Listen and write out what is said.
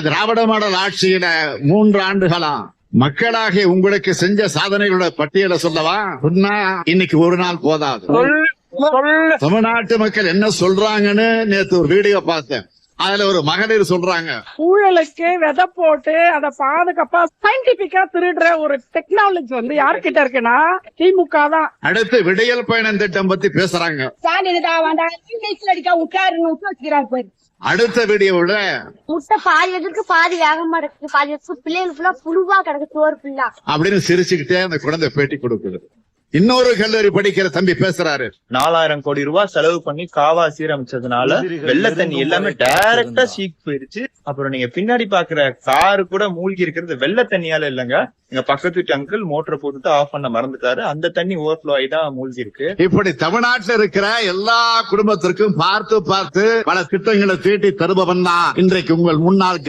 திராவிட model ஆட்சியில 3 ஆண்டுகளா மக்களாக உங்களுக்கு செஞ்ச சாதனைகளோட பட்டியலை சொல்லவா? சொன்னா இன்னைக்கு ஒரு நாள் போதாது. தமிழ்நாட்டு மக்கள் என்ன சொல்றாங்கன்னு நேத்து ஒரு வீடியோ பார்த்தேன். அதுல ஒரு மகளிர் சொல்றாங்க, ஊழலுக்கு விதை போட்டு அதை பாதுகாப்பா சயின்டிபிக்கா திருடுற ஒரு டெக்னாலஜி யார்கிட்ட இருக்குன்னா திமுக தான். அடுத்து விடியல் பயணம் திட்டம் பத்தி பேசுறாங்க. அடுத்த வீடியோல முட்டை பாதி இருக்கு, பாதி வேகமா இருக்கு, பாதி பிள்ளைங்களுக்கு ஃபுல்லா புழுவா கிடக்கு, சோறு ஃபுல்லா அப்படின்னு சிரிச்சுக்கிட்டே அந்த குழந்தை பேட்டி கொடுக்குது. இன்னொரு கல்லூரி படிக்கிற தம்பி பேசுறாரு, 4000 கோடி ரூபாய் செலவு பண்ணி காவா சீரமைச்சதுனால வெள்ள தண்ணி எல்லாமே டைரக்டா சீக் போயிருச்சு. அப்புறம் நீங்க பின்னாடி பாக்குற காரு கூட மூழ்கி இருக்கிறது வெள்ள தண்ணியால இல்லங்க, எங்க பக்கத்து வீட்டு அங்கிள் மோட்டரை போட்டுட்டு ஆஃப் பண்ண மறந்துட்டாரு, அந்த தண்ணி ஓவர்ஃப்ளோ ஆகி தான் மூழ்கி இருக்கு. இப்படி தமிழ்நாட்டில் இருக்கிற எல்லா குடும்பத்திற்கும் பார்த்து பார்த்து பல திட்டங்களை தீட்டி தருபவன் தான் இன்றைக்கு உங்கள் முன்னாள்